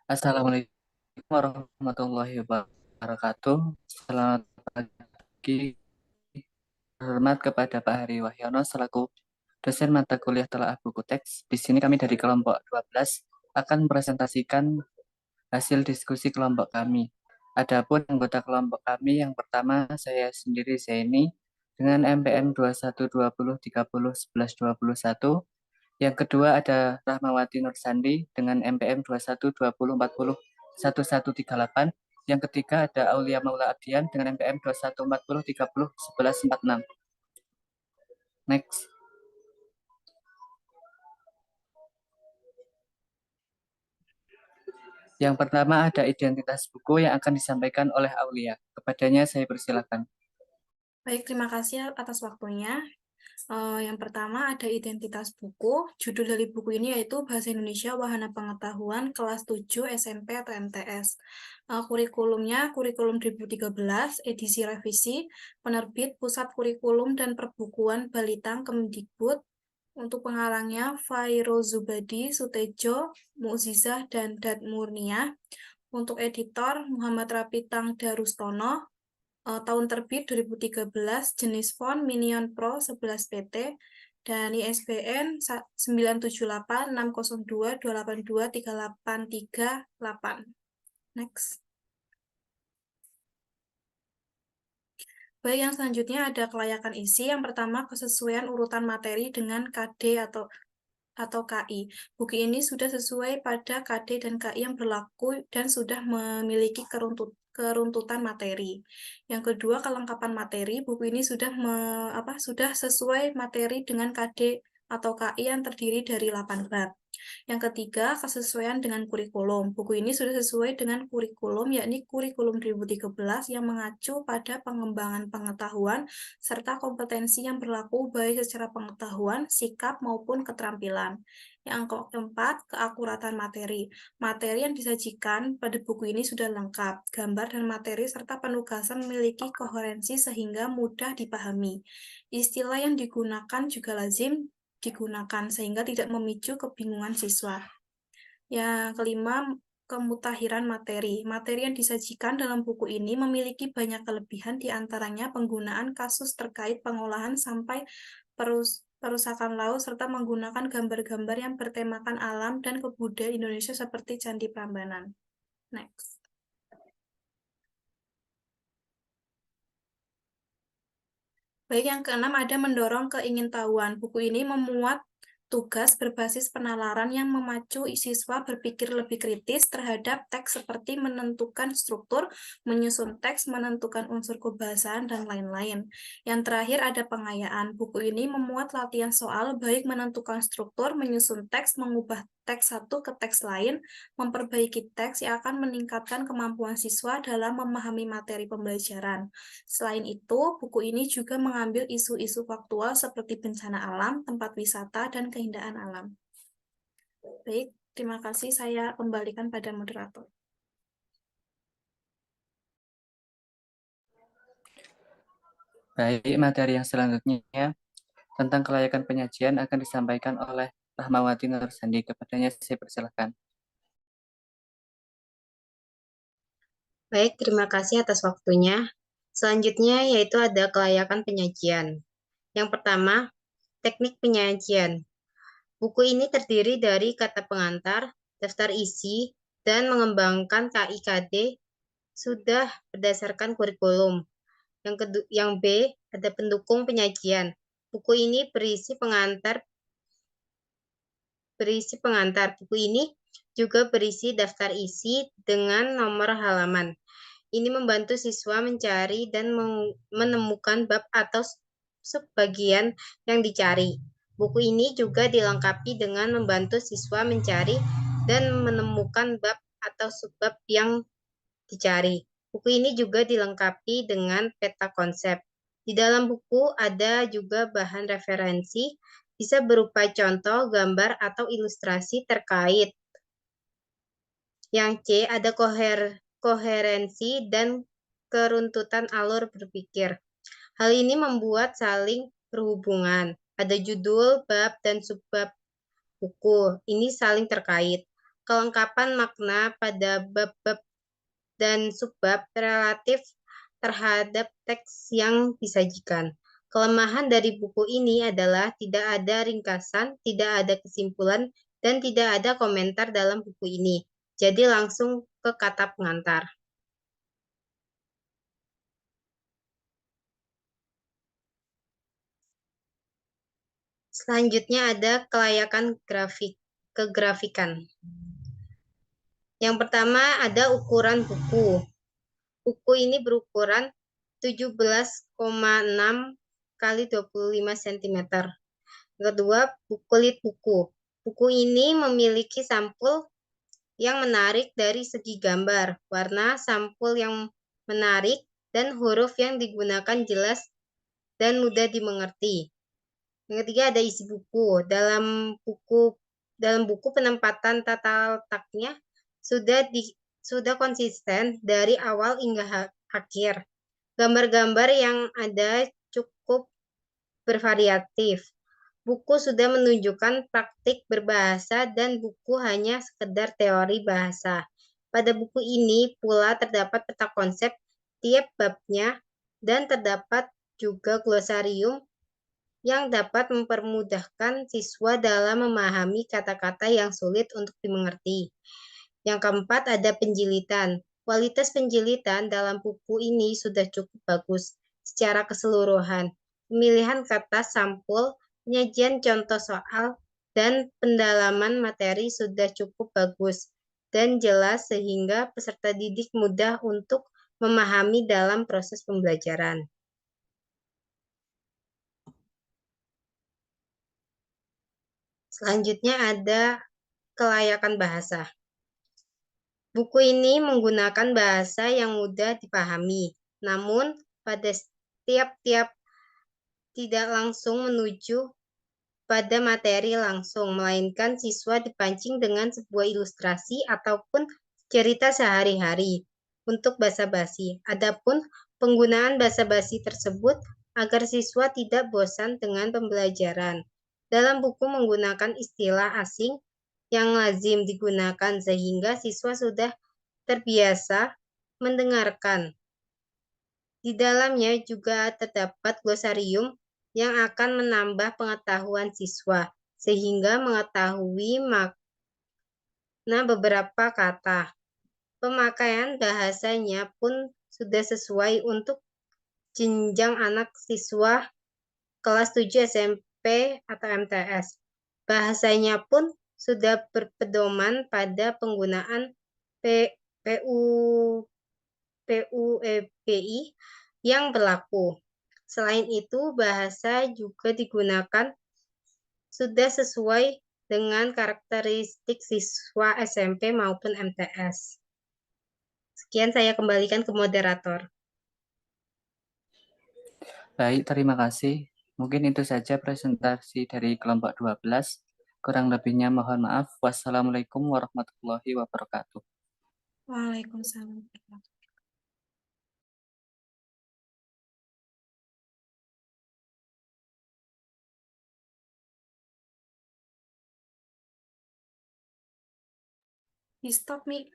Assalamualaikum warahmatullahi wabarakatuh. Selamat pagi, hormat kepada Pak Hari Wahyono selaku dosen mata kuliah Telaah Buku Teks. Di sini kami dari kelompok 12 akan mempresentasikan hasil diskusi kelompok kami. Adapun anggota kelompok kami yang pertama saya sendiri Zaini dengan MPN 2120301121. Yang kedua ada Rahmawati Nursandi dengan MPM 2120401138. Yang ketiga ada Aulia Maula Abdian dengan MPM 2140301146. Next. Yang pertama ada identitas buku yang akan disampaikan oleh Aulia. Kepadanya saya persilakan. Baik, terima kasih atas waktunya. Yang pertama ada identitas buku. Judul dari buku ini yaitu Bahasa Indonesia Wahana Pengetahuan kelas 7 SMP atau MTS. Kurikulumnya kurikulum 2013, edisi revisi, penerbit Pusat Kurikulum dan Perbukuan Balitang Kemdikbud. Untuk pengarangnya Fairuz Zubadi, Sutejo, Mu'zizah, dan Dat Murniah. Untuk editor Muhammad Rapitang Darustono. Tahun terbit 2013, jenis font Minion Pro 11 PT, dan ISBN 9786022823838. Next. Baik, yang selanjutnya ada kelayakan isi. Yang pertama, kesesuaian urutan materi dengan KD atau KI. Buku ini sudah sesuai pada KD dan KI yang berlaku dan sudah memiliki keruntutan materi. Yang kedua, kelengkapan materi. Buku ini sudah sesuai materi dengan KD atau KI yang terdiri dari 8 bab. Yang ketiga, kesesuaian dengan kurikulum. Buku ini sudah sesuai dengan kurikulum, yakni kurikulum 2013 yang mengacu pada pengembangan pengetahuan serta kompetensi yang berlaku baik secara pengetahuan, sikap, maupun keterampilan. Yang keempat, keakuratan materi. Materi yang disajikan pada buku ini sudah lengkap. Gambar dan materi serta penugasan memiliki koherensi sehingga mudah dipahami. Istilah yang digunakan juga lazim digunakan sehingga tidak memicu kebingungan siswa. Yang kelima, kemutahiran materi. Materi yang disajikan dalam buku ini memiliki banyak kelebihan, di antaranya penggunaan kasus terkait pengolahan sampai perusakan laut serta menggunakan gambar-gambar yang bertemakan alam dan kebudayaan Indonesia seperti Candi Prambanan. Next. Baik, yang keenam ada mendorong keingintahuan. Buku ini memuat tugas berbasis penalaran yang memacu siswa berpikir lebih kritis terhadap teks seperti menentukan struktur, menyusun teks, menentukan unsur kebahasaan, dan lain-lain. Yang terakhir ada pengayaan. Buku ini memuat latihan soal baik menentukan struktur, menyusun teks, mengubah teks satu ke teks lain, memperbaiki teks yang akan meningkatkan kemampuan siswa dalam memahami materi pembelajaran. Selain itu, buku ini juga mengambil isu-isu faktual seperti bencana alam, tempat wisata, dan keindahan alam. Baik, terima kasih. Saya kembalikan pada moderator. Baik, materi yang selanjutnya tentang kelayakan penyajian akan disampaikan oleh Rahmawati Nursandi. Kepadanya saya persilakan. Baik, terima kasih atas waktunya. Selanjutnya yaitu ada kelayakan penyajian. Yang pertama, teknik penyajian. Buku ini terdiri dari kata pengantar, daftar isi, dan mengembangkan KIKD sudah berdasarkan kurikulum. Yang B, ada pendukung penyajian. Buku ini berisi pengantar. Buku ini juga berisi daftar isi dengan nomor halaman. Ini membantu siswa mencari dan menemukan bab atau subbagian yang dicari. Buku ini juga dilengkapi dengan membantu siswa mencari dan menemukan bab atau subbab yang dicari. Buku ini juga dilengkapi dengan peta konsep. Di dalam buku ada juga bahan referensi, bisa berupa contoh, gambar, atau ilustrasi terkait. Yang C, ada koherensi dan keruntutan alur berpikir. Hal ini membuat saling berhubungan. Ada judul, bab, dan subbab buku. Ini saling terkait. kelengkapan makna pada bab-bab dan subbab relatif terhadap teks yang disajikan. Kelemahan dari buku ini adalah tidak ada ringkasan, tidak ada kesimpulan, dan tidak ada komentar dalam buku ini. Jadi langsung ke kata pengantar. Selanjutnya ada kelayakan kegrafikan. Yang pertama ada ukuran buku. Buku ini berukuran 17,6 kali 25 cm. Kedua, kulit buku. Buku ini memiliki sampul yang menarik dari segi gambar, warna sampul yang menarik, dan huruf yang digunakan jelas dan mudah dimengerti. Yang ketiga ada isi buku. Dalam buku penempatan tata letaknya sudah konsisten dari awal hingga akhir. Gambar-gambar yang ada cukup bervariatif. Buku sudah menunjukkan praktik berbahasa dan buku hanya sekedar teori bahasa. Pada buku ini pula terdapat peta konsep tiap babnya dan terdapat juga glosarium yang dapat mempermudahkan siswa dalam memahami kata-kata yang sulit untuk dimengerti. Yang keempat ada penjilitan. Kualitas penjilitan dalam buku ini sudah cukup bagus secara keseluruhan. Pemilihan kata sampul, penyajian contoh soal, dan pendalaman materi sudah cukup bagus dan jelas sehingga peserta didik mudah untuk memahami dalam proses pembelajaran. Selanjutnya ada kelayakan bahasa. Buku ini menggunakan bahasa yang mudah dipahami, namun pada tiap-tiap tidak langsung menuju pada materi langsung, melainkan siswa dipancing dengan sebuah ilustrasi ataupun cerita sehari-hari untuk basa-basi. Adapun penggunaan basa-basi tersebut agar siswa tidak bosan dengan pembelajaran. Dalam buku menggunakan istilah asing yang lazim digunakan sehingga siswa sudah terbiasa mendengarkan. Di dalamnya juga terdapat glosarium yang akan menambah pengetahuan siswa, sehingga mengetahui makna beberapa kata. Pemakaian bahasanya pun sudah sesuai untuk jenjang anak siswa kelas 7 SMP atau MTS. Bahasanya pun sudah berpedoman pada penggunaan PUEBI yang berlaku. Selain itu, bahasa juga digunakan sudah sesuai dengan karakteristik siswa SMP maupun MTS. Sekian saya kembalikan ke moderator. Baik, terima kasih. Mungkin itu saja presentasi dari kelompok 12. Kurang lebihnya mohon maaf. Wassalamualaikum warahmatullahi wabarakatuh. Waalaikumsalam. Di stop, Mi.